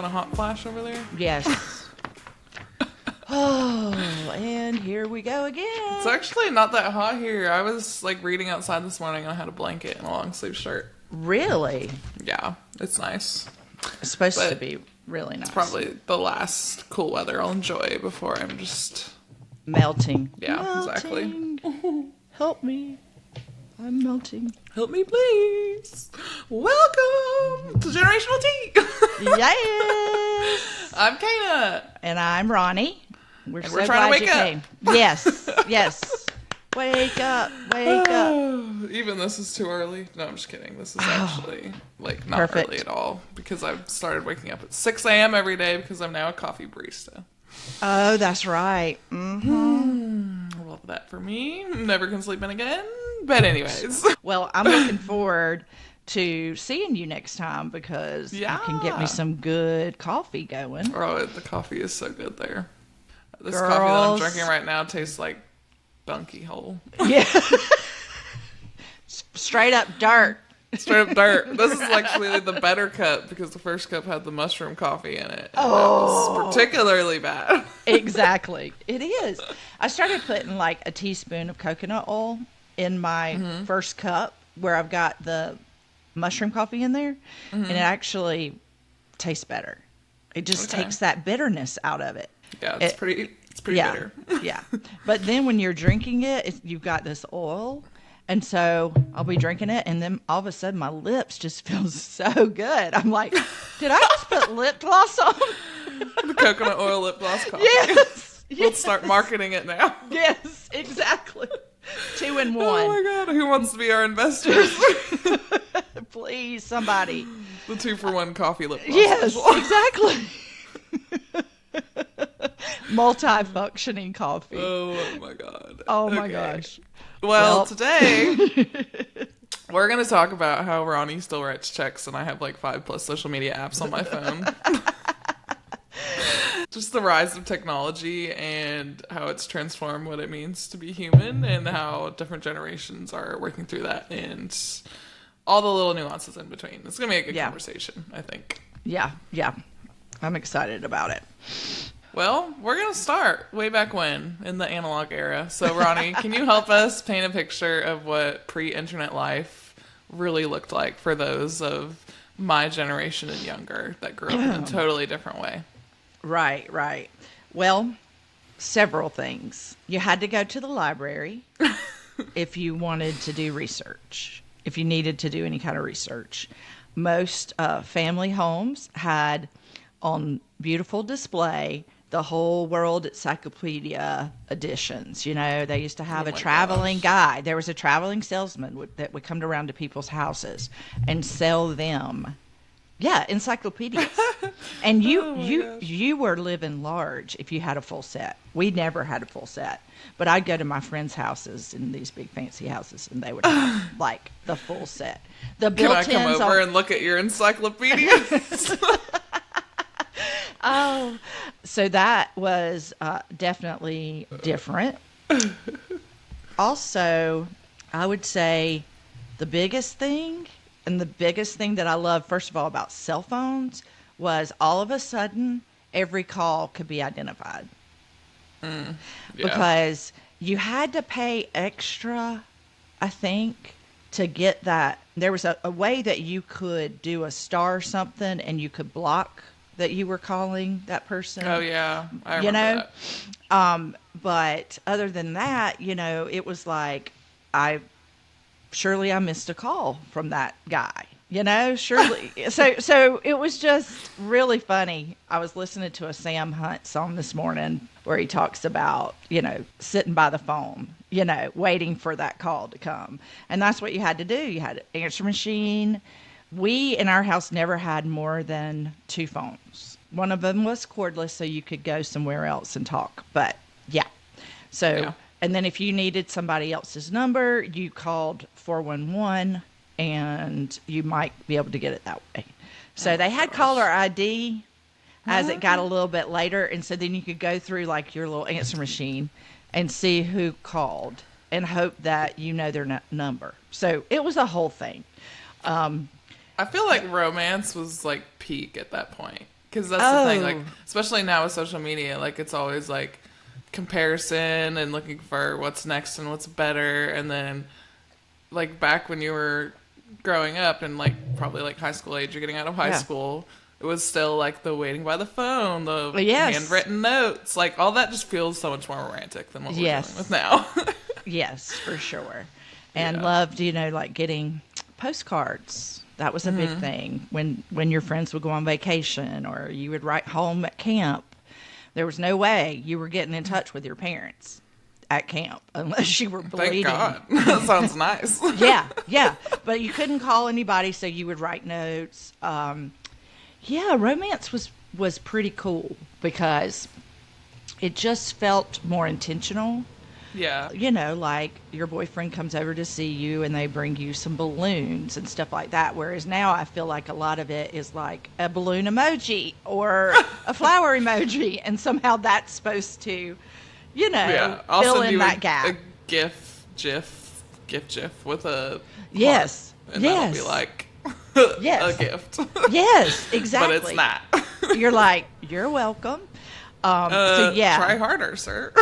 having a hot flash over there? Yes. Oh, and here we go again. It's actually not that hot here. I was like reading outside this morning and I had a blanket and a long sleeve shirt. Really? Yeah, it's nice. It's supposed to be really nice. It's probably the last cool weather I'll enjoy before I'm just... melting. Yeah, exactly. Help me. I'm melting. Help me, please. Welcome to Generational Tea. Yes. I'm Kana. And I'm Ronnie. We're so we're trying glad to you wake up. came. Yes. Yes. Wake up. Wake up. Even this is too early. No, I'm just kidding. This is actually like not Perfect. early at all because I've started waking up at 6 a.m. every day because I'm now a coffee barista. Oh, that's right. Mm-hmm. I love that for me. Never can sleep in again. But anyways. Well, I'm looking forward to seeing you next time because you can get me some good coffee going. Oh, the coffee is so good there. This Girls. coffee that I'm drinking right now tastes like Bunky Hole. Yeah. Straight up dirt. Straight up dirt. This is actually the better cup because the first cup had the mushroom coffee in it. And that was particularly bad. Exactly. It is. I started putting like a teaspoon of coconut oil in my first cup where I've got the mushroom coffee in there, and it actually tastes better. It just takes that bitterness out of it. Yeah, it's pretty bitter. Yeah. But then when you're drinking it, you've got this oil. And so I'll be drinking it, and then all of a sudden my lips just feel so good. I'm like, did I just put lip gloss on? The coconut oil lip gloss coffee. Yes. Let's start marketing it now. Yes, exactly. 2 in 1. Oh my God, who wants to be our investors? Please, somebody. The 2-for-1 coffee lip gloss. Yes, exactly. Multi-functioning coffee. Oh my God. Oh my gosh. Well, today we're going to talk about how Ronnie still writes checks and I have like 5+ social media apps on my phone. Just the rise of technology and how it's transformed what it means to be human and how different generations are working through that and all the little nuances in between. It's going to be a good conversation, I think. Yeah. I'm excited about it. Well, we're going to start way back when, in the analog era. So, Ronnie, can you help us paint a picture of what pre-internet life really looked like for those of my generation and younger that grew up in a totally different way? Right. Well, several things. You had to go to the library if you wanted to do research, if you needed to do any kind of research. Most family homes had on beautiful display the whole world encyclopedia editions. You know, they used to have a traveling guide. There was a traveling salesman that would come around to people's houses and sell them, encyclopedias. And you were living large if you had a full set. We never had a full set. But I'd go to my friends' houses in these big fancy houses, and they would have like the full set. The built-ins. Can I come over and look at your encyclopedias? Oh, so that was definitely different. Also, I would say the biggest thing that I love, first of all, about cell phones was all of a sudden every call could be identified. Because you had to pay extra, I think, to get that. There was a way that you could do a star something and you could block that you were calling that person. Oh, yeah. I remember that. But other than that, it was like, surely I missed a call from that guy, surely. So it was just really funny. I was listening to a Sam Hunt song this morning where he talks about, sitting by the phone, waiting for that call to come. And that's what you had to do. You had an answer machine. We, in our house, never had more than 2 phones. One of them was cordless, so you could go somewhere else and talk. But, and then if you needed somebody else's number, you called 411, and you might be able to get it that way. So they had caller ID as it got a little bit later, and so then you could go through, like, your little answer machine and see who called and hope that you know their number. So it was a whole thing. I feel like romance was like peak at that point. Because that's the thing, like, especially now with social media, like, it's always, like, comparison and looking for what's next and what's better. And then, like, back when you were growing up and, like, probably, like, high school age, you're getting out of high school, it was still, like, the waiting by the phone, the handwritten notes. Like, all that just feels so much more romantic than what we're dealing with now. Yes, for sure. And loved, you know, like, getting postcards. That was a big thing when your friends would go on vacation or you would write home at camp. There was no way you were getting in touch with your parents at camp unless you were bleeding. Thank God. That sounds nice. Yeah. But you couldn't call anybody, so you would write notes. Romance was pretty cool because it just felt more intentional. Yeah. You know, like your boyfriend comes over to see you and they bring you some balloons and stuff like that. Whereas now I feel like a lot of it is like a balloon emoji or a flower emoji. And somehow that's supposed to, you know, fill in that gap. A GIF with a yes. heart, and that'll be like a gift. Yes, exactly. But it's not. You're like, you're welcome. Try harder, sir.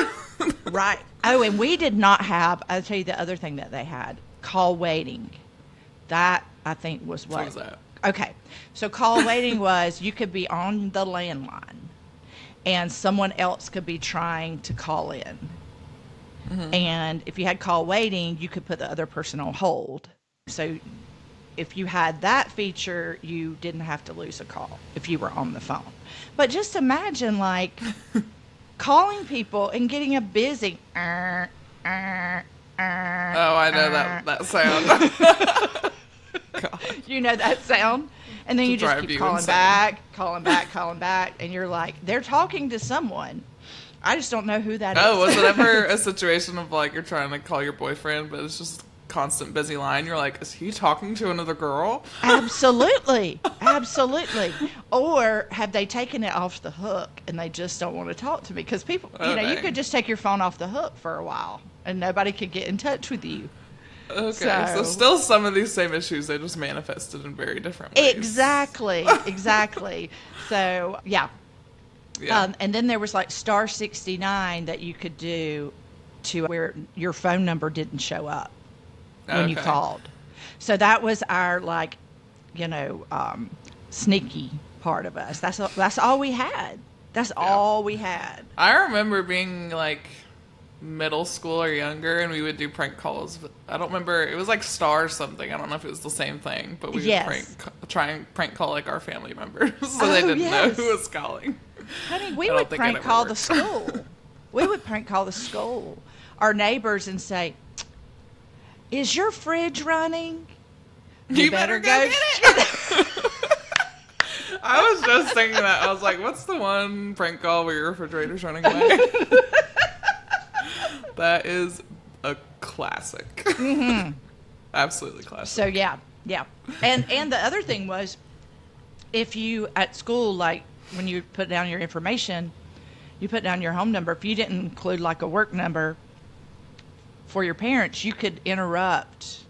Right. Oh, and we did not have, I'll tell you the other thing that they had, call waiting. That, I think, was what? What was that? Okay. So call waiting was you could be on the landline and someone else could be trying to call in. Mm-hmm. And if you had call waiting, you could put the other person on hold. So if you had that feature, you didn't have to lose a call if you were on the phone. But just imagine, like, calling people and getting a busy. Oh, I know that sound. You know that sound? And then you just keep calling back, and you're like, they're talking to someone. I just don't know who that is. Oh, was it ever a situation of, like, you're trying to call your boyfriend, but it's just constant busy line? You're like, is he talking to another girl? Absolutely. Or have they taken it off the hook and they just don't want to talk to me? Because people, you could just take your phone off the hook for a while and nobody could get in touch with you. Okay, so still some of these same issues, they just manifested in very different ways. Exactly. So, yeah. And then there was like star 69 that you could do to where your phone number didn't show up when you called. So that was our, like, sneaky part of us. That's all we had. All we had. I remember being like middle school or younger, and we would do prank calls. I don't remember. It was like star something. I don't know if it was the same thing, but we would try and prank call like our family members so they didn't know who was calling. Honey, we would prank call the school. We would prank call the school, our neighbors, and say, "Is your fridge running? You better go get it." I was just thinking that. I was like, what's the one prank call where your refrigerator's running away? That is a classic. Mm-hmm. Absolutely classic. So, yeah. And the other thing was, if you, at school, like, when you put down your information, you put down your home number. If you didn't include, like, a work number for your parents, you could interrupt.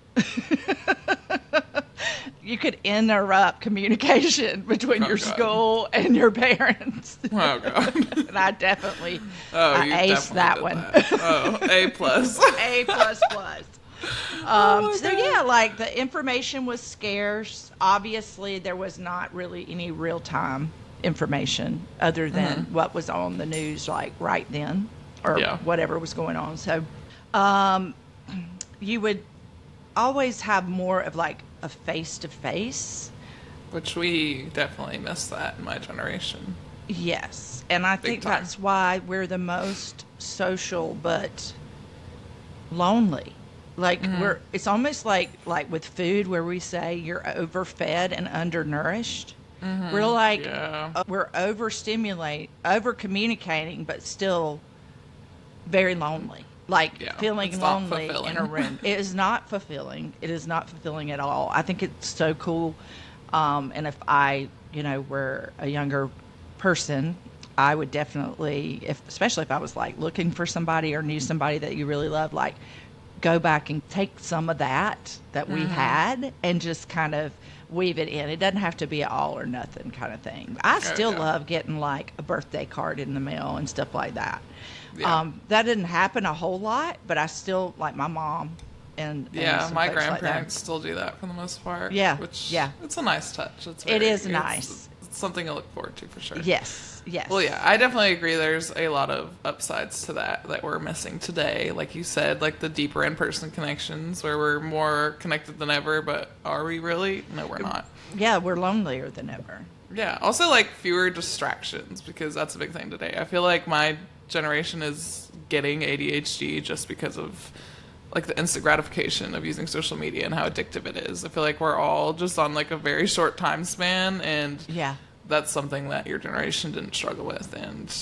You could interrupt communication between your school and your parents. Oh, God. And I definitely aced that one. Oh, A+. A++. Like, the information was scarce. Obviously, there was not really any real-time information other than what was on the news, like, right then or whatever was going on. So you would always have more of, like, a face-to-face. Which we definitely miss that in my generation. Yes. And I think that's why we're the most social but lonely. Like, it's almost like with food where we say you're overfed and undernourished. Mm-hmm. We're like, we're over-communicating, but still very lonely. Like, feeling lonely in a room. It is not fulfilling. It is not fulfilling at all. I think it's so cool. And if I, were a younger person, I would definitely, especially if I was, like, looking for somebody or knew somebody that you really love, like, go back and take some of that we had and just kind of weave it in. It doesn't have to be an all or nothing kind of thing. I Oh, still yeah. love getting like a birthday card in the mail and stuff like that. Yeah. That didn't happen a whole lot, but I still like my mom and Yeah, some my folks like that. grandparents still do that for the most part, Yeah, which yeah. it's a nice touch. It's It very, is nice. it's something to look forward to for sure. Yes, yes. Well, yeah, I definitely agree. There's a lot of upsides to that we're missing today. Like you said, like the deeper in-person connections where we're more connected than ever, but are we really? No, we're not. Yeah, we're lonelier than ever. Yeah. Also, like fewer distractions because that's a big thing today. I feel like my generation is getting ADHD just because of like the instant gratification of using social media and how addictive it is. I feel like we're all just on like a very short time span, and Yeah. that's something that your generation didn't struggle with. And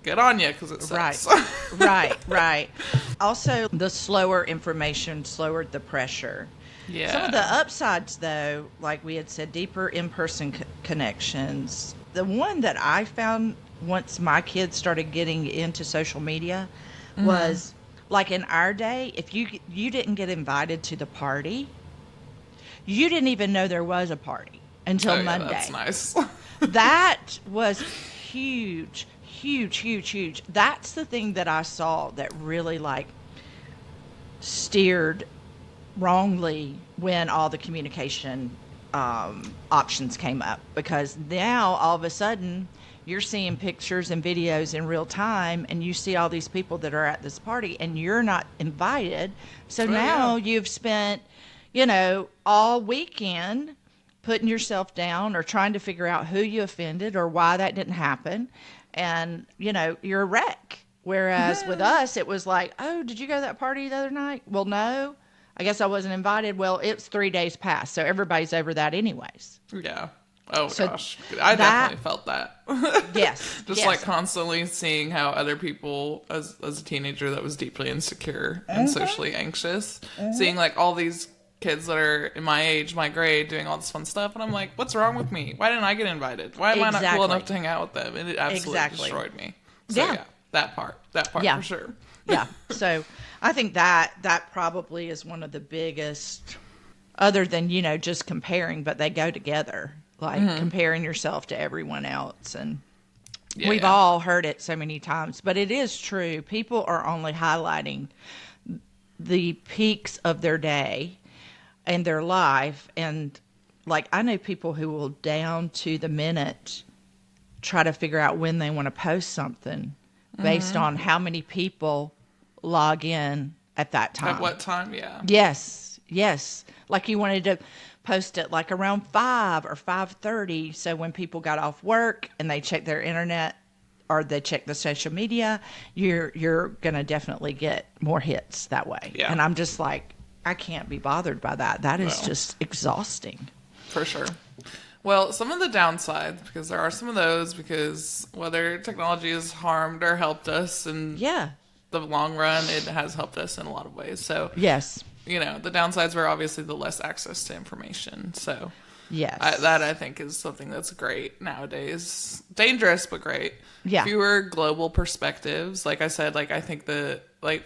good on you because it Right. sucks. Right. Also, the slower information lowered the pressure. Yeah. Some of the upsides, though, like we had said, deeper in-person connections. The one that I found once my kids started getting into social media was like in our day, if you didn't get invited to the party, you didn't even know there was a party until Oh, yeah, Monday. that's nice. That was huge, huge, huge, huge. That's the thing that I saw that really like steered wrongly when all the communication options came up, because now all of a sudden you're seeing pictures and videos in real time and you see all these people that are at this party and you're not invited. So now you've spent, all weekend putting yourself down or trying to figure out who you offended or why that didn't happen. And, you're a wreck. Whereas with us, it was like, oh, did you go to that party the other night? Well, no, I guess I wasn't invited. Well, it's 3 days past, so everybody's over that anyways. Yeah. Oh, So gosh. I definitely felt that. Yes. Just yes. like constantly seeing how other people, as a teenager that was deeply insecure and socially anxious, seeing like all these kids that are in my age, my grade, doing all this fun stuff. And I'm like, what's wrong with me? Why didn't I get invited? Why am I not cool Exactly. enough to hang out with them? And it absolutely Exactly. destroyed me. So Yeah. yeah, that part Yeah. for sure. Yeah. So I think that probably is one of the biggest, other than, just comparing, but they go together, like comparing yourself to everyone else. And Yeah, we've yeah. all heard it so many times, but it is true. People are only highlighting the peaks of their day and their life. And like, I know people who will down to the minute try to figure out when they want to post something based on how many people log in at that time. At what time? Yeah. Yes. Like you wanted to post it like around 5 or 5:30, so when people got off work and they check their internet or they check the social media, you're going to definitely get more hits that way. Yeah. And I'm just like, I can't be bothered by that. That is No. just exhausting. For sure. Well, some of the downsides, because there are some of those, because whether technology has harmed or helped us in Yeah. the long run, it has helped us in a lot of ways. So, Yes. the downsides were obviously the less access to information. So, Yes. that I think is something that's great nowadays. Dangerous, but great. Yeah. Fewer global perspectives. Like I said, I think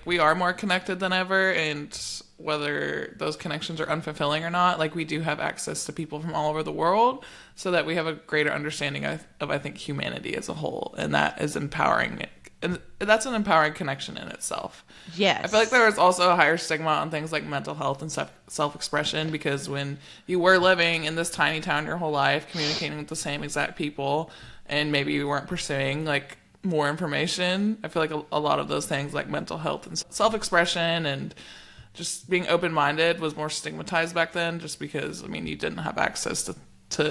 we are more connected than ever, and whether those connections are unfulfilling or not, we do have access to people from all over the world, so that we have a greater understanding of I think humanity as a whole, and that is empowering. And that's an empowering connection in itself. Yes. I feel like there was also a higher stigma on things like mental health and self-expression, because when you were living in this tiny town your whole life, communicating with the same exact people, and maybe you weren't pursuing more information, I feel like a lot of those things like mental health and self-expression and just being open-minded was more stigmatized back then, just because, you didn't have access to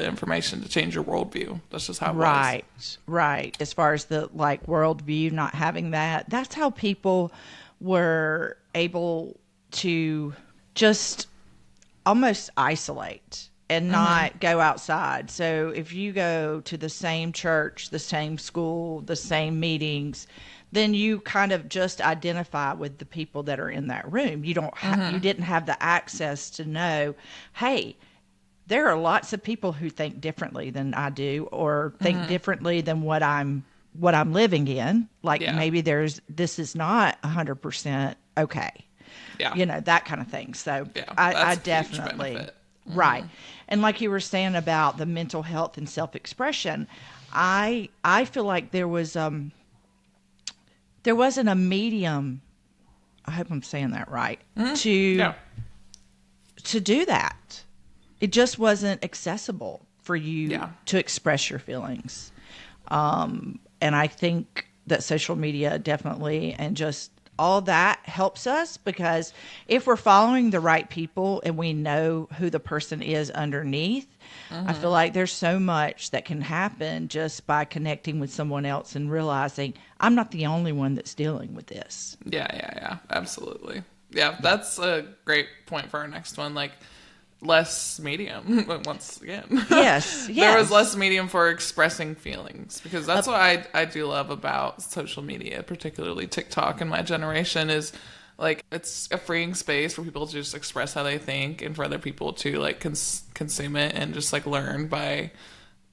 information to change your worldview. That's just how it was. Right. As far as the worldview, not having that's how people were able to just almost isolate and not go outside. So if you go to the same church, the same school, the same meetings, then you kind of just identify with the people that are in that room. You don't you didn't have the access to know, hey, there are lots of people who think differently than I do, or think differently than what I'm living in. Yeah. Maybe this is not 100% okay. Yeah. That kind of thing. So Yeah. I That's a huge definitely, benefit. right. And like you were saying about the mental health and self-expression, I feel like there wasn't a medium, I hope I'm saying that right, to Yeah. do that. It just wasn't accessible for you Yeah. to express your feelings. And I think that social media definitely, and just all that helps us, because if we're following the right people and we know who the person is underneath, I feel like there's so much that can happen just by connecting with someone else and realizing I'm not the only one that's dealing with this. Yeah, yeah, yeah, absolutely. Yeah, Yeah. that's a great point for our next one. Like, less medium, once again. Yes, There was yes. less medium for expressing feelings, because that's what I do love about social media, particularly TikTok and my generation, is like it's a freeing space for people to just express how they think and for other people to like consume it and just like learn by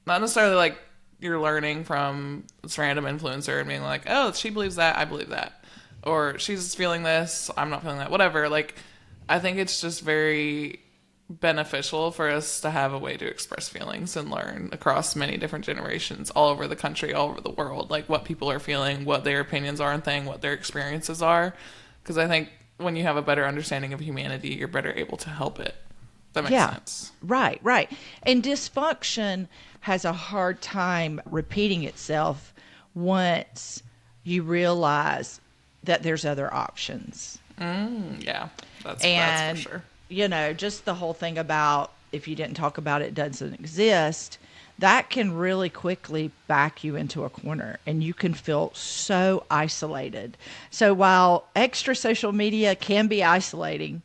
not necessarily like you're learning from this random influencer and being like, oh, she believes that, I believe that. Or she's feeling this, I'm not feeling that, whatever. Like, I think it's just very beneficial for us to have a way to express feelings and learn across many different generations all over the country, all over the world, like what people are feeling, what their opinions are and thing, what their experiences are. Because I think when you have a better understanding of humanity, you're better able to help it. That makes Yeah, sense. right, right. And dysfunction has a hard time repeating itself once you realize that there's other options. Yeah, that's for And, sure. just the whole thing about if you didn't talk about it, it doesn't exist, that can really quickly back you into a corner and you can feel so isolated. So while extra social media can be isolating,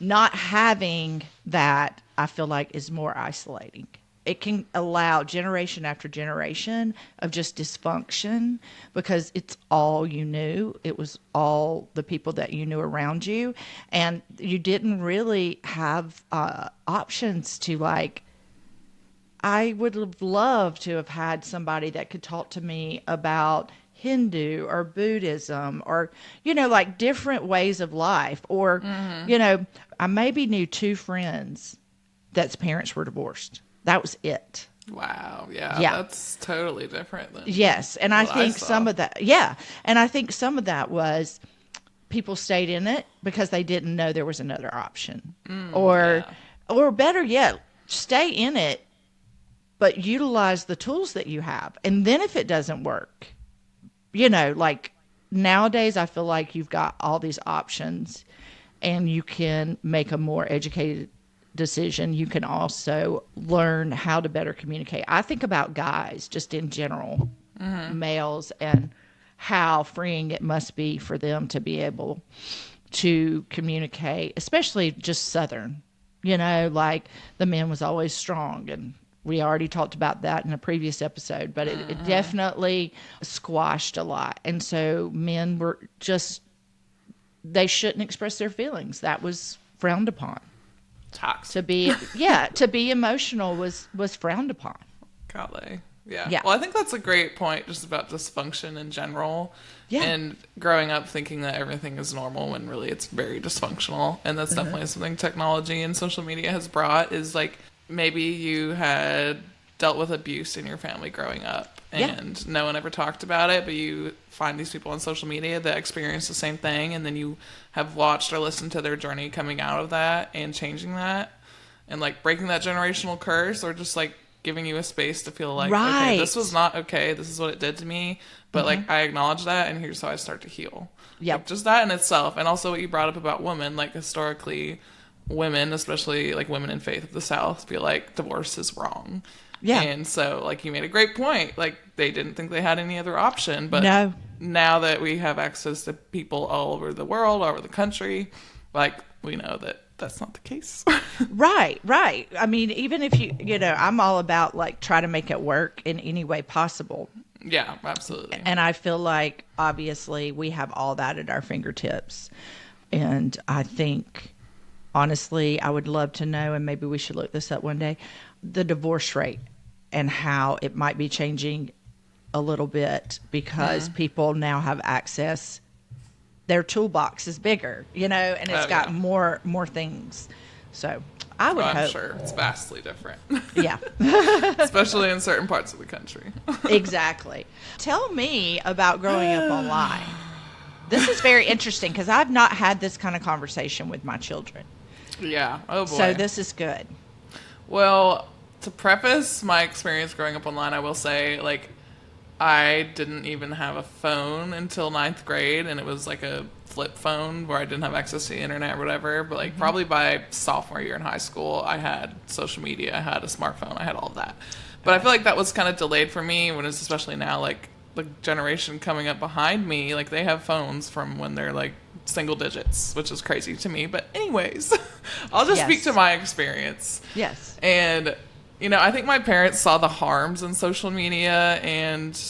not having that, I feel like, is more isolating. It can allow generation after generation of just dysfunction because it's all you knew. It was all the people that you knew around you. And you didn't really have options to, like, I would have loved to have had somebody that could talk to me about Hindu or Buddhism or, like different ways of life. Or, I maybe knew two friends that's parents were divorced. That was it. Wow, yeah, Yeah. that's totally different than Yes. And I what I think some saw. of that, yeah. And I think some of that was people stayed in it because they didn't know there was another option. Or, Yeah. or better yet, stay in it but utilize the tools that you have. And then if it doesn't work, like nowadays, I feel like you've got all these options and you can make a more educated decision. You can also learn how to better communicate. I think about guys just in general, males, and how freeing it must be for them to be able to communicate, especially just Southern. Like the man was always strong, and we already talked about that in a previous episode, but it definitely squashed a lot. And so men were just, they shouldn't express their feelings. That was frowned upon. To Toxic. be, yeah, to be emotional was frowned upon. Golly. Yeah. Yeah. Well, I think that's a great point just about dysfunction in general. Yeah. And growing up thinking that everything is normal when really it's very dysfunctional. And that's definitely something technology and social media has brought is like maybe you had dealt with abuse in your family growing up Yeah. and no one ever talked about it, but you find these people on social media that experience the same thing and then you have watched or listened to their journey coming out of that and changing that and like breaking that generational curse or just like giving you a space to feel like, okay, this was Right. not okay. This is what it did to me. But like, I acknowledge that, and here's how I start to heal. Yep. Like, just that in itself. And also what you brought up about women, like historically, women, especially like women in faith of the South, feel like divorce is wrong. Yeah. And so, like, you made a great point. Like, they didn't think they had any other option. But No. now that we have access to people all over the world, all over the country, like, we know that that's not the case. Right, right. I mean, even if I'm all about like try to make it work in any way possible. Yeah, absolutely. And I feel like obviously we have all that at our fingertips. And I think honestly, I would love to know, and maybe we should look this up one day, the divorce rate and how it might be changing a little bit because people now have access their toolbox is bigger, and it's got more things. So I would I'm hope. sure it's vastly different. Yeah. Especially in certain parts of the country. Exactly. Tell me about growing up online. This is very interesting because I've not had this kind of conversation with my children. Yeah. Oh, boy. So this is good. Well, to preface my experience growing up online, I will say, like, I didn't even have a phone until ninth grade, and it was like a flip phone where I didn't have access to the internet or whatever. But like probably by sophomore year in high school, I had social media, I had a smartphone, I had all of that. But I feel like that was kind of delayed for me when it's especially now, like the generation coming up behind me, like they have phones from when they're like single digits, which is crazy to me. But anyways, I'll just speak to my experience. Yes. And I think my parents saw the harms in social media, and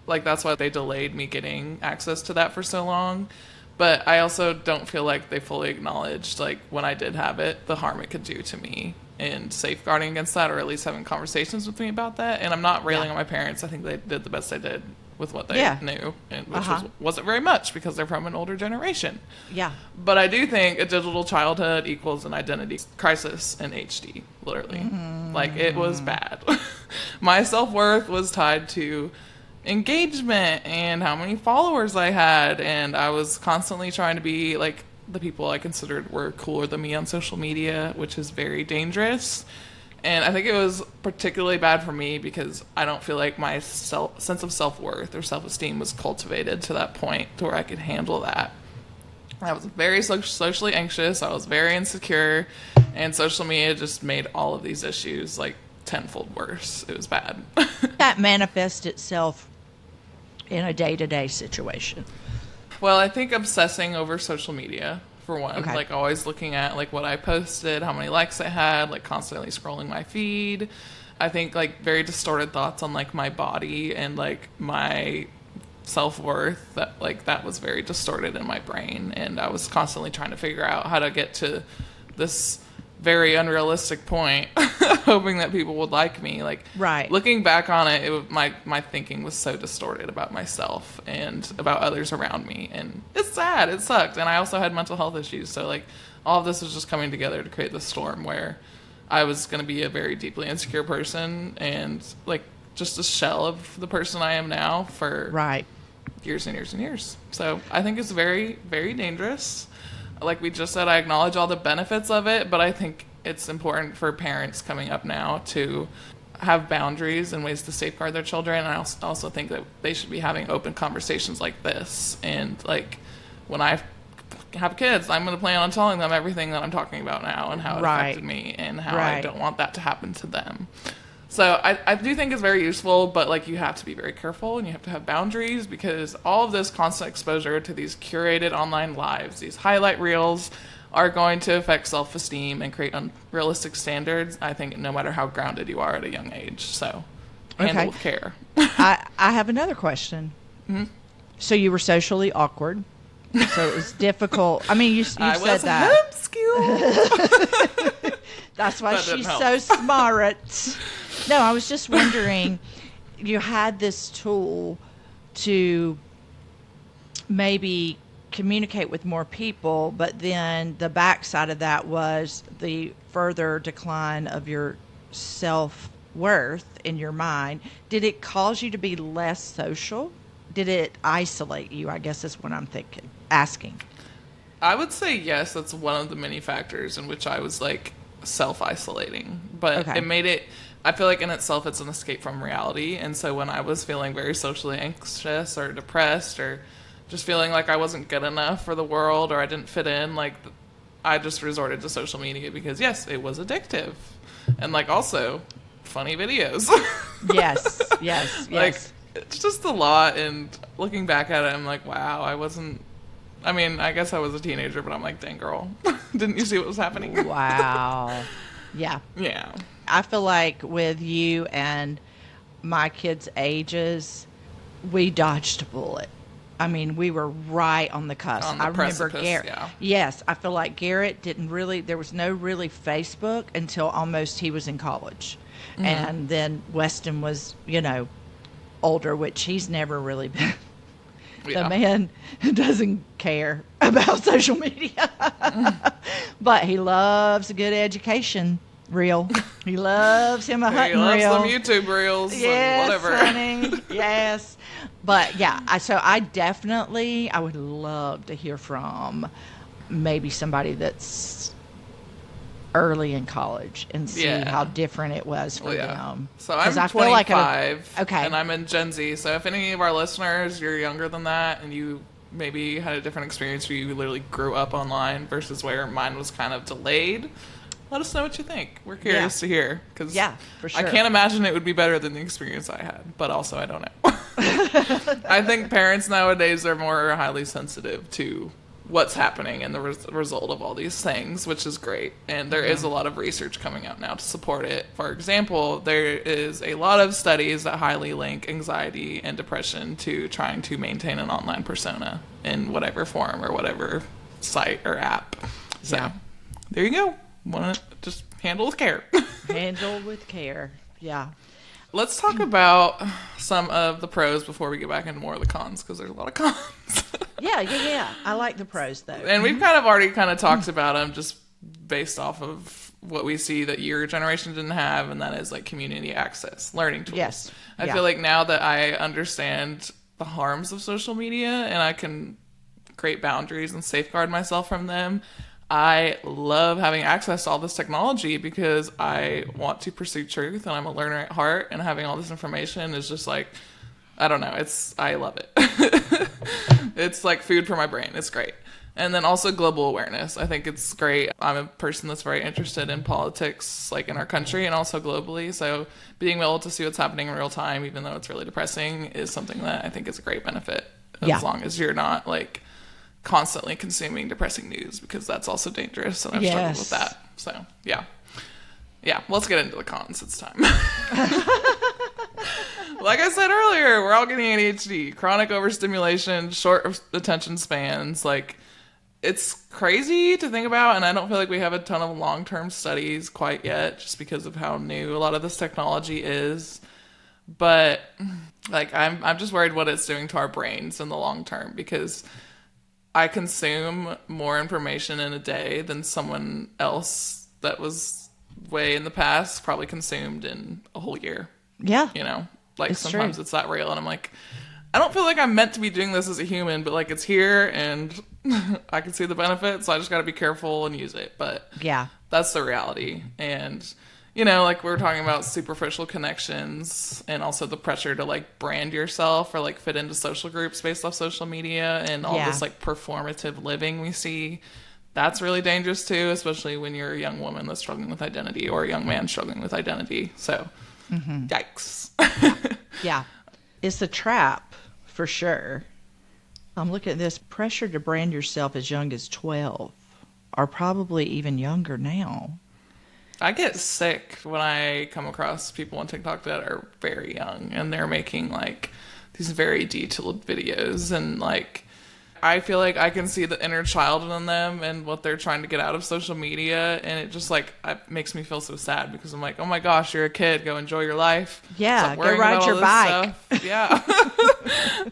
like that's why they delayed me getting access to that for so long. But I also don't feel like they fully acknowledged, like when I did have it, the harm it could do to me, and safeguarding against that, or at least having conversations with me about that. And I'm not railing on my parents. I think they did the best they did with what they knew, and which wasn't very much because they're from an older generation. Yeah. But I do think a digital childhood equals an identity crisis in HD, literally. Mm-hmm. Like, it was bad. My self-worth was tied to engagement and how many followers I had, and I was constantly trying to be like the people I considered were cooler than me on social media, which is very dangerous. And I think it was particularly bad for me because I don't feel like my sense of self-worth or self-esteem was cultivated to that point to where I could handle that. I was very socially anxious. I was very insecure. And social media just made all of these issues like tenfold worse. It was bad. That manifests itself in a day-to-day situation. Well, I think obsessing over social media, for one, like always looking at like what I posted, how many likes I had, like constantly scrolling my feed. I think like very distorted thoughts on like my body and like my self-worth, that was very distorted in my brain, and I was constantly trying to figure out how to get to this very unrealistic point, hoping that people would like me. Like, looking back on it, my thinking was so distorted about myself and about others around me, and it's sad. It sucked, and I also had mental health issues. So like, all of this was just coming together to create this storm where I was going to be a very deeply insecure person and like just a shell of the person I am now for years and years and years. So I think it's very, very dangerous. Like we just said, I acknowledge all the benefits of it, but I think it's important for parents coming up now to have boundaries and ways to safeguard their children. And I also think that they should be having open conversations like this. And like when I have kids, I'm going to plan on telling them everything that I'm talking about now and how it affected me and how I don't want that to happen to them. So I do think it's very useful, but like you have to be very careful and you have to have boundaries, because all of this constant exposure to these curated online lives, these highlight reels, are going to affect self-esteem and create unrealistic standards, I think, no matter how grounded you are at a young age. So handle with care. I have another question. Mm-hmm. So you were socially awkward. So it was difficult. I mean, you said that. Homeschooled. That's why she's so smart. No, I was just wondering, you had this tool to maybe communicate with more people, but then the backside of that was the further decline of your self-worth in your mind. Did it cause you to be less social? Did it isolate you, I guess is what I'm asking. I would say yes, that's one of the many factors in which I was like self-isolating. But it made it, I feel like in itself it's an escape from reality. And so when I was feeling very socially anxious or depressed or just feeling like I wasn't good enough for the world or I didn't fit in, like I just resorted to social media because yes, it was addictive. And like also funny videos. Yes. Like it's just a lot, and looking back at it I'm like, wow, I guess I was a teenager, but I'm like, dang girl, didn't you see what was happening? Wow. Yeah. I feel like with you and my kids' ages, we dodged a bullet. I mean, we were right on the cusp. On the remember Garrett. Yeah. Yes, I feel like Garrett there was no really Facebook until almost he was in college. Mm-hmm. And then Weston was, older, which he's never really been. The Yeah. man doesn't care about social media, but he loves a good education reel. He loves him a He hunting loves them reel. YouTube reels and Yes, whatever. honey. Yes. But yeah, so I definitely, I would love to hear from maybe somebody that's early in college and see how Yeah. different it was Well, for yeah. them. So Because I'm I feel like and okay. I'm in Gen Z. So if any of our listeners, you're younger than that and you maybe had a different experience where you literally grew up online versus where mine was kind of delayed, let us know what you think. We're Yeah. curious to hear because Yeah, for I sure. can't imagine it would be better than the experience I had, but also I don't know. I think parents nowadays are more highly sensitive to what's happening and the result of all these things, which is great. And there is a lot of research coming out now to support it. For example, there is a lot of studies that highly link anxiety and depression to trying to maintain an online persona in whatever form or whatever site or app. So Yeah. there you go. Want to just handle with care. Handle with care. Yeah. Let's talk about some of the pros before we get back into more of the cons, because there's a lot of cons. Yeah. I like the pros though. And we've kind of already kind of talked about them just based off of what we see that your generation didn't have, and that is like community access, learning tools. Yes. I Yeah. feel like now that I understand the harms of social media and I can create boundaries and safeguard myself from them, I love having access to all this technology because I want to pursue truth and I'm a learner at heart, and having all this information is just like, I don't know, I love it. It's like food for my brain. It's great. And then also global awareness. I think it's great. I'm a person that's very interested in politics, like in our country and also globally. So being able to see what's happening in real time, even though it's really depressing, is something that I think is a great benefit. Yeah. As long as you're not like constantly consuming depressing news, because that's also dangerous. And I've struggled with that. So yeah. Yeah. Let's get into the cons. It's time. Like I said earlier, we're all getting ADHD, chronic overstimulation, short attention spans. Like, it's crazy to think about, and I don't feel like we have a ton of long-term studies quite yet, just because of how new a lot of this technology is. But like, I'm just worried what it's doing to our brains in the long term, because I consume more information in a day than someone else that was way in the past probably consumed in a whole year. Yeah. You know, like It's sometimes true. it's that real, and I'm like, I don't feel like I'm meant to be doing this as a human, but like it's here and I can see the benefits, so I just got to be careful and use it. But Yeah. that's the reality. And you know, like we were talking about superficial connections and also the pressure to like brand yourself or like fit into social groups based off social media and all Yeah. this like performative living we see. That's really dangerous too, especially when you're a young woman that's struggling with identity or a young man struggling with identity. So, yikes. Yeah. It's a trap for sure. I'm looking at this pressure to brand yourself as young as 12, or probably even younger now. I get sick when I come across people on TikTok that are very young and they're making like these very detailed videos, and like I feel like I can see the inner child in them and what they're trying to get out of social media, and it just like it makes me feel so sad, because I'm like, oh my gosh, you're a kid, go enjoy your life. Yeah, Stop go worrying ride about your all this bike. stuff. Yeah.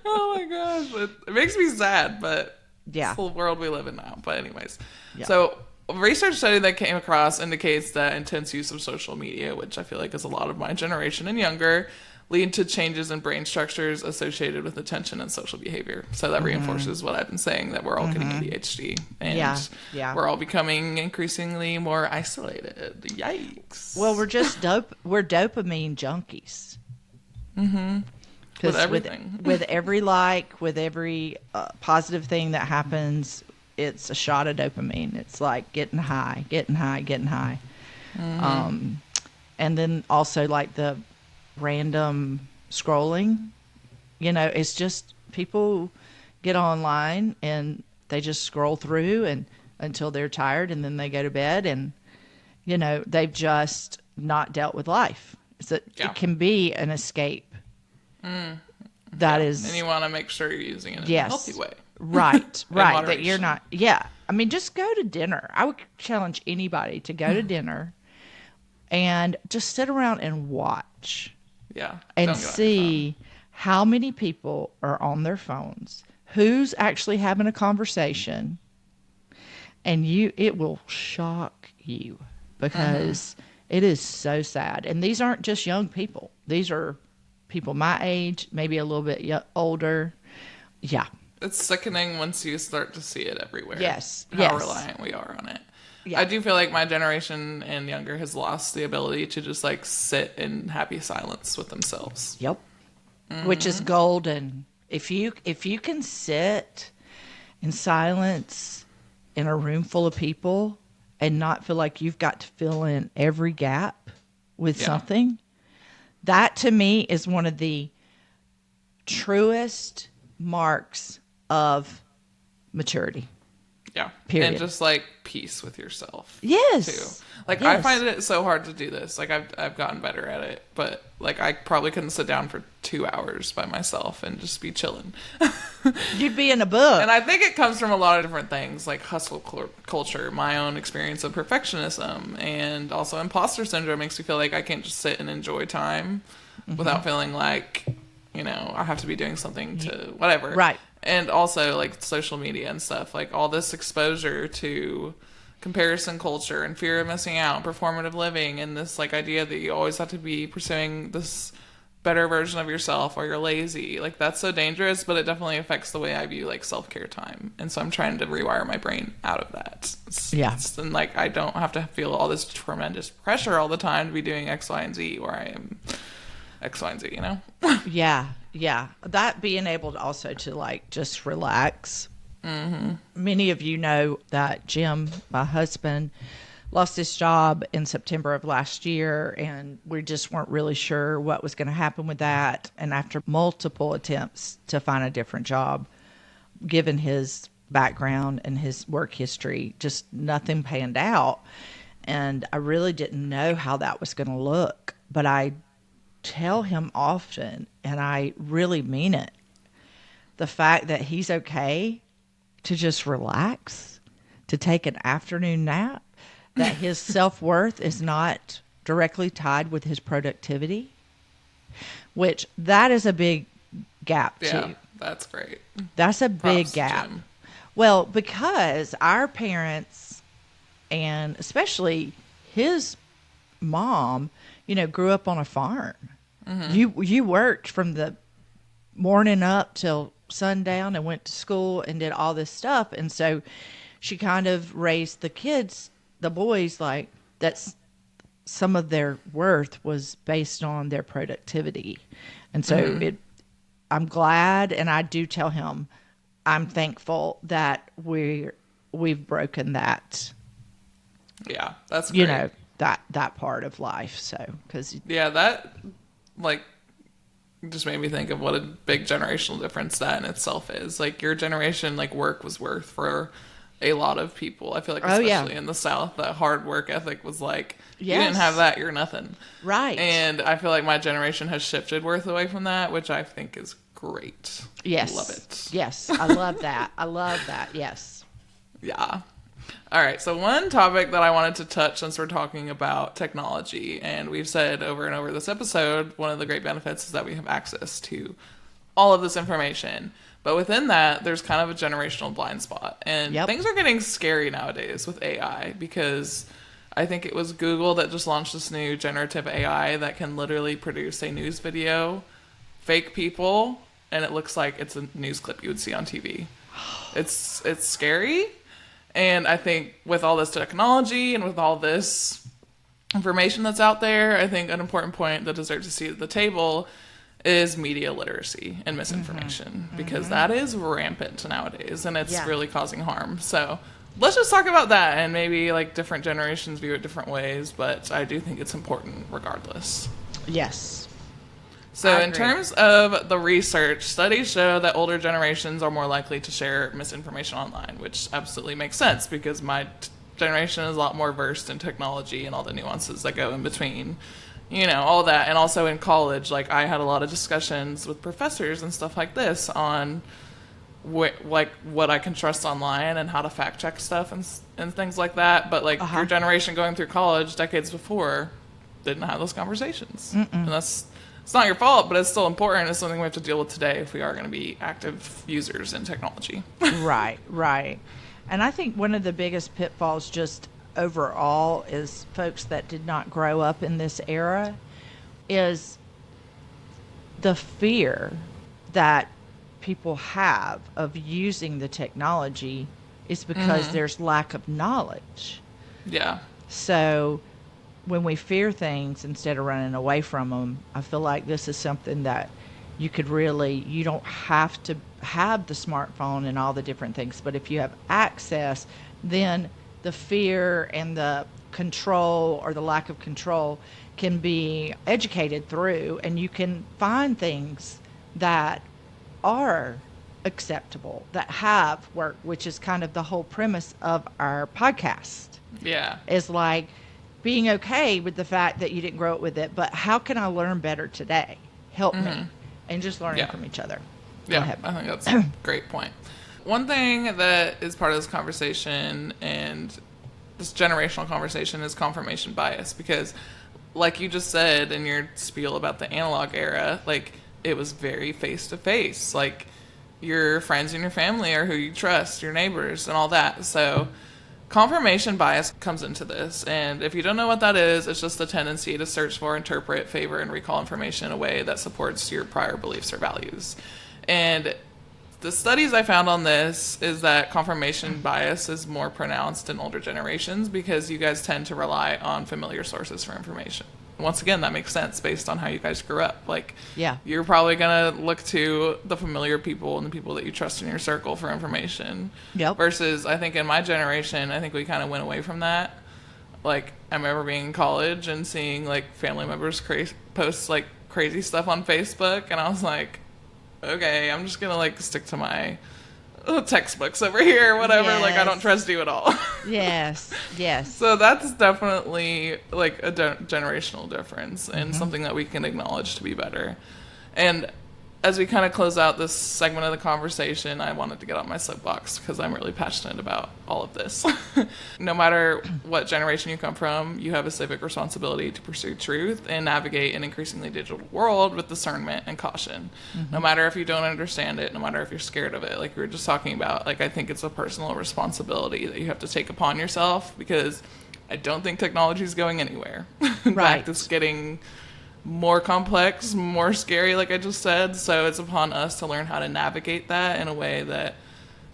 Oh my gosh, it makes me sad, but Yeah. it's the world we live in now. But anyways, Yeah. so a research study that came across indicates that intense use of social media, which I feel like is a lot of my generation and younger, lead to changes in brain structures associated with attention and social behavior. So that reinforces what I've been saying, that we're all getting ADHD and Yeah. we're all becoming increasingly more isolated. Yikes. Well, we're dopamine junkies. With everything. With every like, with every positive thing that happens, it's a shot of dopamine. It's like getting high, getting high, getting high. And then also like the random scrolling. You know, it's just people get online and they just scroll through and until they're tired, and then they go to bed, and you know they've just not dealt with life. So Yeah. it can be an escape. That is, And you want to make sure you're using it in a yes, healthy way. right, right. That you're moderation. not. Yeah, I mean, just go to dinner. I would challenge anybody to go to dinner and just sit around and watch Yeah. and Don't get on your phone. see how many people are on their phones, who's actually having a conversation, and it will shock you because it is so sad. And these aren't just young people. These are people my age, maybe a little bit older. Yeah. It's sickening once you start to see it everywhere. Yes. How Yes. reliant we are on it. Yeah. I do feel like my generation and younger has lost the ability to just like sit in happy silence with themselves. Yep. Which is golden. If you can sit in silence in a room full of people and not feel like you've got to fill in every gap with something, that to me is one of the truest marks of maturity. Yeah. Period. And just like peace with yourself. Yes. Too. Like I find it so hard to do this. Like I've gotten better at it, but like I probably couldn't sit down for 2 hours by myself and just be chilling. You'd be in a book. And I think it comes from a lot of different things, like hustle culture, my own experience of perfectionism, and also imposter syndrome makes me feel like I can't just sit and enjoy time without feeling like, you know, I have to be doing something to whatever. Right. And also like social media and stuff, like all this exposure to comparison culture and fear of missing out, performative living, and this like idea that you always have to be pursuing this better version of yourself or you're lazy. Like that's so dangerous, but it definitely affects the way I view like self-care time. And so I'm trying to rewire my brain out of that. And like I don't have to feel all this tremendous pressure all the time to be doing X, Y, and Z where I am X, Y, and Z, you know? Yeah. That being able to also to like just relax. Many of you know that Jim, my husband, lost his job in September of last year, and we just weren't really sure what was going to happen with that. And after multiple attempts to find a different job, given his background and his work history, just nothing panned out. And I really didn't know how that was going to look. But I tell him often, and I really mean it, the fact that he's okay to just relax, to take an afternoon nap, that his self-worth is not directly tied with his productivity, which that is a big gap too. Yeah, that's great. That's a big Props, gap. Jim. Well, because our parents, and especially his mom, you know, grew up on a farm. You worked from the morning up till sundown and went to school and did all this stuff. And so she kind of raised the kids, the boys, like that's some of their worth was based on their productivity. And so I'm glad, and I do tell him I'm thankful that we've broken that. Yeah, that's great. You know, that part of life. So, because that like just made me think of what a big generational difference that in itself is. Like your generation, like work was worth for a lot of people. I feel like especially in the South, that hard work ethic was like, you didn't have that, you're nothing. Right. And I feel like my generation has shifted worth away from that, which I think is great. Yes. Love it. Yes. I love that. I love that. Yes. Yeah. All right. So one topic that I wanted to touch since we're talking about technology, and we've said over and over this episode, one of the great benefits is that we have access to all of this information. But within that, there's kind of a generational blind spot. And things are getting scary nowadays with AI because I think it was Google that just launched this new generative AI that can literally produce a news video, fake people, and it looks like it's a news clip you would see on TV. It's scary. And I think with all this technology and with all this information that's out there, I think an important point that deserves a seat at the table is media literacy and misinformation, because that is rampant nowadays and it's really causing harm. So let's just talk about that, and maybe like different generations view it different ways, but I do think it's important regardless. Yes. So in terms of the research, studies show that older generations are more likely to share misinformation online, which absolutely makes sense because my generation is a lot more versed in technology and all the nuances that go in between, you know, all that. And also in college, like I had a lot of discussions with professors and stuff like this on like what I can trust online and how to fact check stuff and things like that. But like your generation going through college decades before didn't have those conversations. And that's it's not your fault, but it's still important. It's something we have to deal with today if we are going to be active users in technology. Right, right. And I think one of the biggest pitfalls just overall is folks that did not grow up in this era is the fear that people have of using the technology is because there's lack of knowledge. Yeah. So when we fear things instead of running away from them, I feel like this is something that you could really, you don't have to have the smartphone and all the different things, but if you have access, then the fear and the control or the lack of control can be educated through, and you can find things that are acceptable, that have worked, which is kind of the whole premise of our podcast. Yeah. Is like being okay with the fact that you didn't grow up with it, but how can I learn better today? Help me. And just learning from each other. Go Yeah, ahead. I think that's a great point. One thing that is part of this conversation and this generational conversation is confirmation bias, because like you just said in your spiel about the analog era, like it was very face to face. Like your friends and your family are who you trust, your neighbors and all that. So confirmation bias comes into this, and if you don't know what that is, it's just the tendency to search for, interpret, favor, and recall information in a way that supports your prior beliefs or values. And the studies I found on this is that confirmation bias is more pronounced in older generations because you guys tend to rely on familiar sources for information. Once again, that makes sense based on how you guys grew up. Like, you're probably going to look to the familiar people and the people that you trust in your circle for information. Yep. Versus, I think in my generation, I think we kind of went away from that. Like, I remember being in college and seeing, like, family members post, like, crazy stuff on Facebook. And I was like, okay, I'm just going to, like, stick to my textbooks over here, whatever. Yes. Like, I don't trust you at all. Yes, yes. So that's definitely like a generational difference and something that we can acknowledge to be better. And as we kind of close out this segment of the conversation, I wanted to get on my soapbox because I'm really passionate about all of this. No matter what generation you come from, you have a civic responsibility to pursue truth and navigate an increasingly digital world with discernment and caution. No matter if you don't understand it, no matter if you're scared of it, like we were just talking about, like I think it's a personal responsibility that you have to take upon yourself, because I don't think technology is going anywhere. In fact, it's getting more complex, more scary, like I just said. So it's upon us to learn how to navigate that in a way that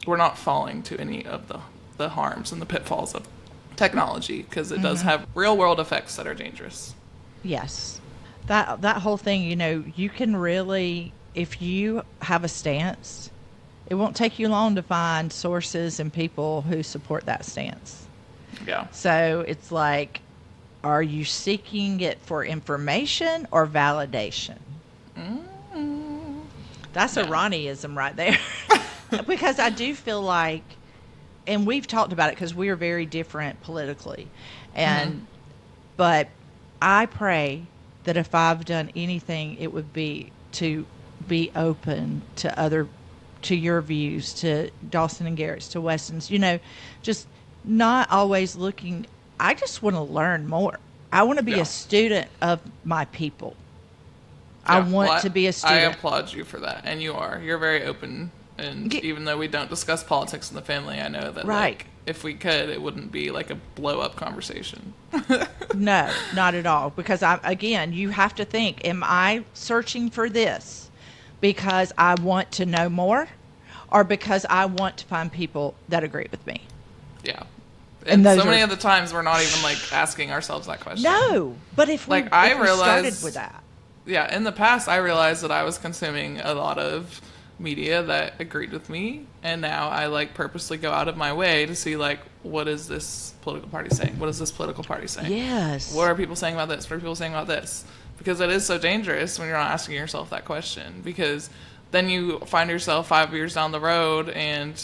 we're not falling to any of the harms and the pitfalls of technology, because it does have real world effects that are dangerous. Yes. That whole thing, you know, you can really, if you have a stance, it won't take you long to find sources and people who support that stance. Yeah. So it's like, are you seeking it for information or validation? That's a Ronnieism right there. Because I do feel like, and we've talked about it because we are very different politically, and but I pray that if I've done anything, it would be to be open to your views, to Dawson and Garrett's, to Weston's, you know, just not always looking. I just want to learn more. I want to be a student of my people. I want to be a student. I applaud you for that. And you are. You're very open. And even though we don't discuss politics in the family, I know that like, if we could, it wouldn't be like a blow-up conversation. No, not at all. Because, again, you have to think, am I searching for this because I want to know more, or because I want to find people that agree with me? Yeah. And so many of the times we're not even like asking ourselves that question. No, but if we started with that. Yeah, in the past I realized that I was consuming a lot of media that agreed with me, and now I like purposely go out of my way to see like, what is this political party saying? What is this political party saying? Yes. What are people saying about this? What are people saying about this? Because it is so dangerous when you're not asking yourself that question, because then you find yourself 5 years down the road and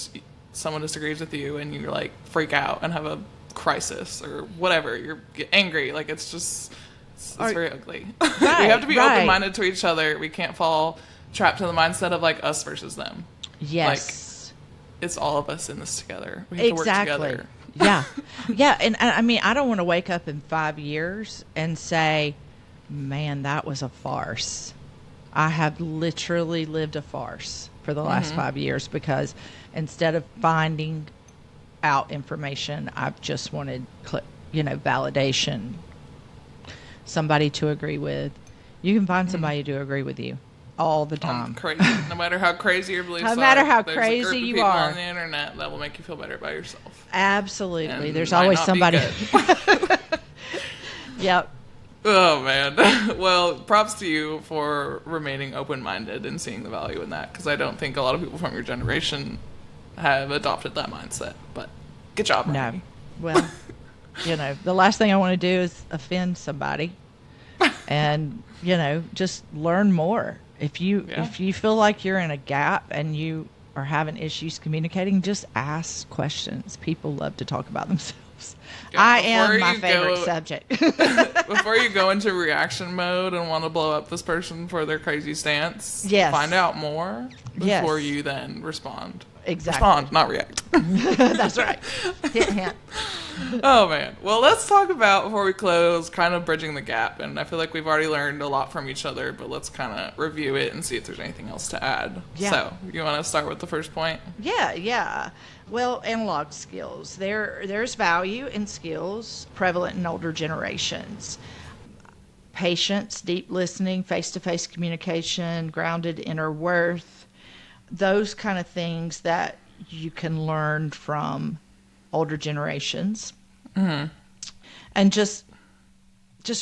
someone disagrees with you and you like freak out and have a crisis or whatever. You're angry. Like it's very ugly. Right, we have to be open-minded to each other. We can't fall trapped in the mindset of like us versus them. Yes. Like it's all of us in this together. We have to work together. Yeah. Yeah. And I mean, I don't want to wake up in 5 years and say, man, that was a farce. I have literally lived a farce for the last 5 years because instead of finding out information, I've just wanted, validation, somebody to agree with. You can find somebody to agree with you all the time. Crazy. No matter how crazy your beliefs are. No matter how there's crazy a group of you people are. on the internet that will make you feel better about yourself. Absolutely. And There's might always not be somebody. good. Yep. Oh, man. Well, props to you for remaining open-minded and seeing the value in that, because I don't think a lot of people from your generation have adopted that mindset. But good job, No. Ronnie. Well, the last thing I want to do is offend somebody. And, just learn more. If you feel like you're in a gap and you are having issues communicating, just ask questions. People love to talk about themselves. Yeah, I am my favorite subject. Before you go into reaction mode and want to blow up this person for their crazy stance, Yes. find out more before Yes. you then respond. Exactly. Respond, not react. That's right. Hint, hint. Oh, man. Well, let's talk about, before we close, kind of bridging the gap. And I feel like we've already learned a lot from each other, but let's kind of review it and see if there's anything else to add. Yeah. So, you want to start with the first point? Yeah. Well, analog skills. There's value in skills prevalent in older generations. Patience, deep listening, face-to-face communication, grounded inner worth, those kind of things that you can learn from older generations. Mm-hmm. And just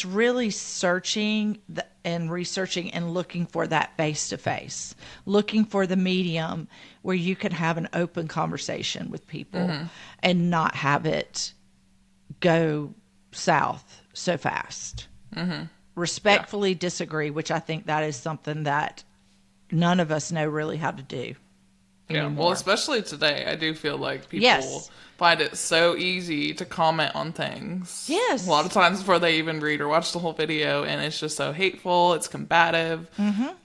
really searching and researching and looking for that face-to-face, looking for the medium where you can have an open conversation with people and not have it go south so fast. Respectfully disagree, which I think that is something that none of us know really how to do anymore. Yeah, well, especially today, I do feel like people find it so easy to comment on things. Yes. A lot of times before they even read or watch the whole video, and it's just so hateful, it's combative,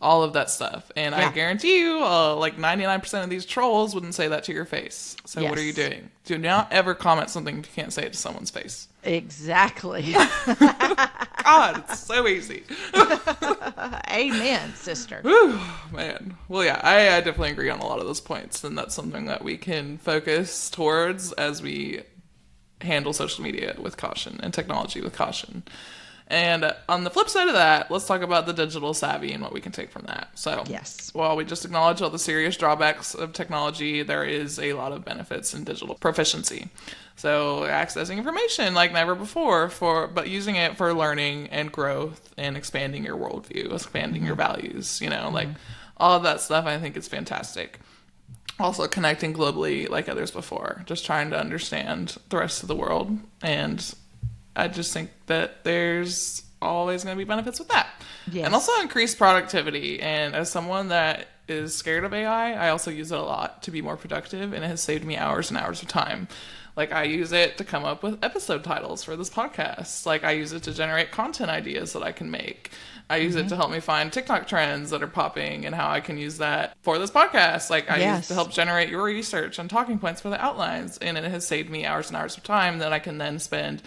all of that stuff. And I guarantee you, like 99% of these trolls wouldn't say that to your face. So what are you doing? Do not ever comment something you can't say it to someone's face. Exactly. God, it's so easy. Amen, sister. Whew, man. Well, yeah, I definitely agree on a lot of those points, and that's something that we can focus towards as we handle social media with caution and technology with caution. And on the flip side of that, let's talk about the digital savvy and what we can take from that. So, while we just acknowledge all the serious drawbacks of technology, there is a lot of benefits in digital proficiency. So, accessing information like never before, but using it for learning and growth and expanding your worldview, expanding your values, like all of that stuff, I think is fantastic. Also connecting globally like others before, just trying to understand the rest of the world. And I just think that there's always going to be benefits with that. Yes. And also increased productivity. And as someone that is scared of AI, I also use it a lot to be more productive, and it has saved me hours and hours of time. Like, I use it to come up with episode titles for this podcast. Like, I use it to generate content ideas that I can make. I use it to help me find TikTok trends that are popping and how I can use that for this podcast. Like, I use it to help generate your research and talking points for the outlines. And it has saved me hours and hours of time that I can then spend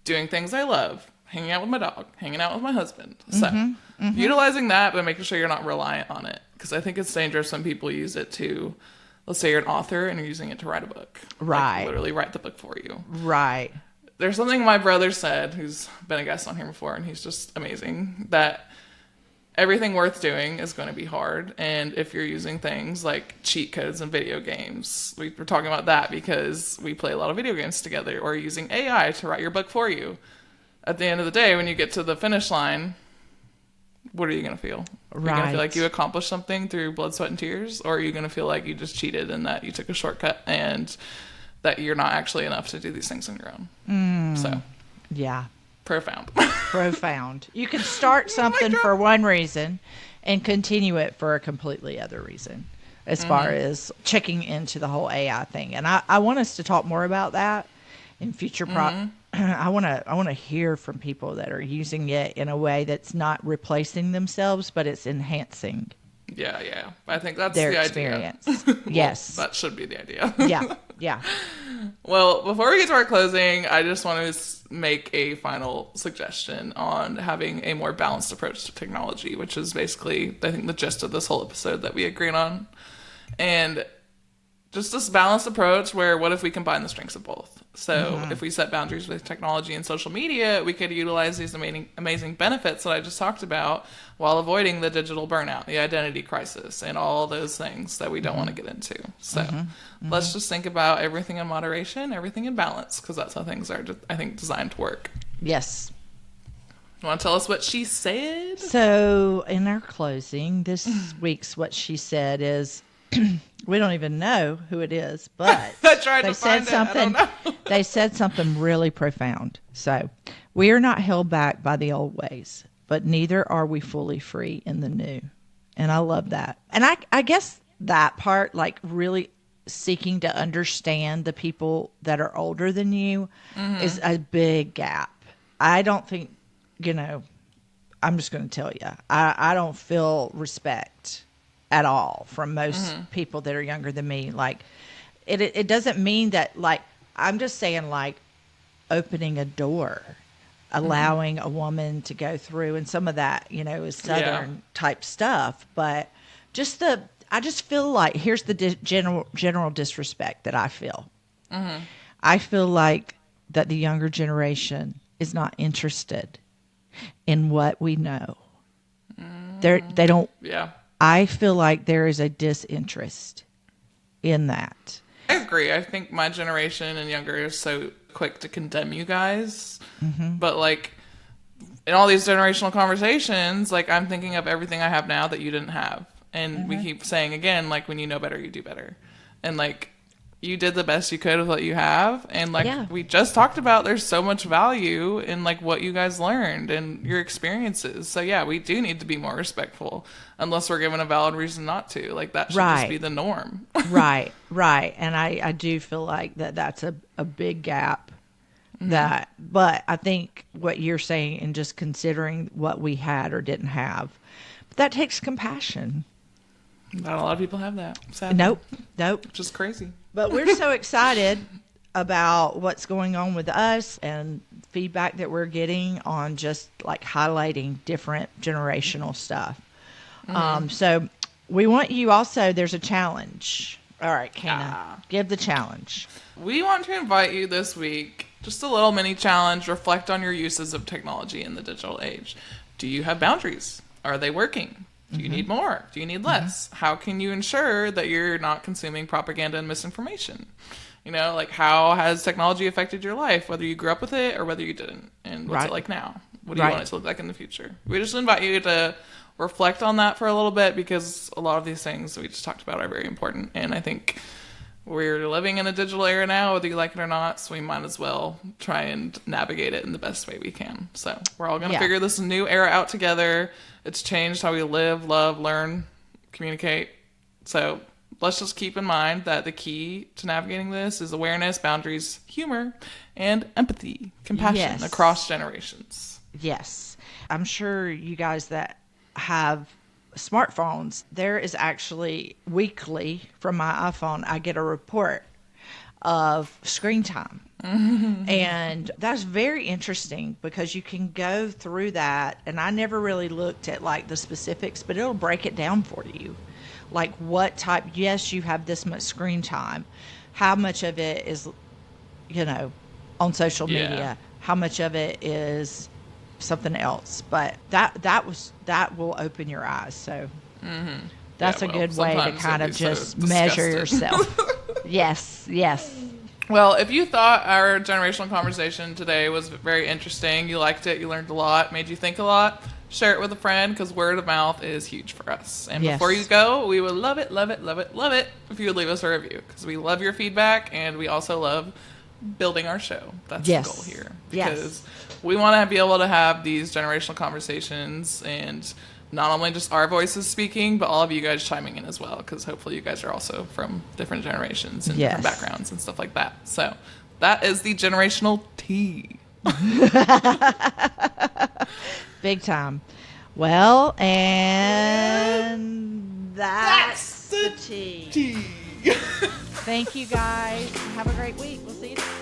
doing things I love, hanging out with my dog, hanging out with my husband. So, utilizing that, but making sure you're not reliant on it. Because I think it's dangerous when people use it to, let's say you're an author and you're using it to write a book. Right. Like, literally write the book for you. Right. There's something my brother said, who's been a guest on here before, and he's just amazing, that everything worth doing is going to be hard. And if you're using things like cheat codes in video games, we're talking about that because we play a lot of video games together, or using AI to write your book for you. At the end of the day, when you get to the finish line, what are you going to feel? Are you going to feel like you accomplished something through blood, sweat, and tears? Or are you going to feel like you just cheated and that you took a shortcut and that you're not actually enough to do these things on your own? So, yeah. Profound. Profound. You can start something for one reason and continue it for a completely other reason, as far as checking into the whole AI thing. And I want us to talk more about that in future. I want to hear from people that are using it in a way that's not replacing themselves, but it's enhancing. Yeah. I think that's their the experience. idea. Yes. That should be the idea. Yeah. Well, before we get to our closing, I just want to make a final suggestion on having a more balanced approach to technology, which is basically, I think, the gist of this whole episode that we agreed on. And just this balanced approach where what if we combine the strengths of both? So if we set boundaries with technology and social media, we could utilize these amazing benefits that I just talked about while avoiding the digital burnout, the identity crisis, and all those things that we don't want to get into. So let's just think about everything in moderation, everything in balance, because that's how things are, I think, designed to work. Yes. You want to tell us what she said? So in our closing, this week's what she said is, we don't even know who it is, but I tried to find it. I don't know. They said something really profound. So, we are not held back by the old ways, but neither are we fully free in the new. And I love that. And I guess that part, like really seeking to understand the people that are older than you is a big gap. I don't think, I'm just going to tell you, I don't feel respect at all from most people that are younger than me. Like it doesn't mean that, like, I'm just saying, like, opening a door, allowing a woman to go through, and some of that, is Southern type stuff. But I just feel like, here's the general disrespect that I feel. I feel like that the younger generation is not interested in what we know. They don't. Yeah. I feel like there is a disinterest in that. I agree. I think my generation and younger is so quick to condemn you guys. But, like, in all these generational conversations, like, I'm thinking of everything I have now that you didn't have. And we keep saying, again, like, when you know better, you do better. And, like, you did the best you could with what you have. And, like, we just talked about, there's so much value in, like, what you guys learned and your experiences. So, yeah, we do need to be more respectful, unless we're given a valid reason not to. Like, that should just be the norm. Right. And I do feel like that's a big gap. But I think what you're saying, and just considering what we had or didn't have, that takes compassion. Not a lot of people have that, sadly. Nope. Just crazy. But we're so excited about what's going on with us and feedback that we're getting on just, like, highlighting different generational stuff. So we want you also, there's a challenge. All right, Kana, give the challenge. We want to invite you this week, just a little mini challenge, reflect on your uses of technology in the digital age. Do you have boundaries? Are they working? Do you need more? Do you need less? How can you ensure that you're not consuming propaganda and misinformation? Like, how has technology affected your life, whether you grew up with it or whether you didn't? And what's it like now? What do you want it to look like in the future? We just invite you to reflect on that for a little bit, because a lot of these things we just talked about are very important. And I think we're living in a digital era now, whether you like it or not, so we might as well try and navigate it in the best way we can. So we're all going to figure this new era out together. It's changed how we live, love, learn, communicate. So let's just keep in mind that the key to navigating this is awareness, boundaries, humor, and empathy, compassion across generations. Yes. I'm sure you guys that have smartphones, there is actually weekly from my iPhone, I get a report of screen time. And that's very interesting, because you can go through that, and I never really looked at, like, the specifics, but it'll break it down for you. Like, what type, yes, you have this much screen time. How much of it is, on social media? How much of it is something else? But that will open your eyes. So that's a good way to kind of just measure yourself. Yes. Well, if you thought our generational conversation today was very interesting, you liked it, you learned a lot, made you think a lot, share it with a friend, because word of mouth is huge for us. And before you go, we would love it if you would leave us a review, because we love your feedback, and we also love building our show. That's the goal here. Because we want to be able to have these generational conversations, and not only just our voices speaking, but all of you guys chiming in as well, because hopefully you guys are also from different generations and different backgrounds and stuff like that. So that is the generational tea. Big time. Well, and that's the tea. Thank you guys. Have a great week. We'll see you next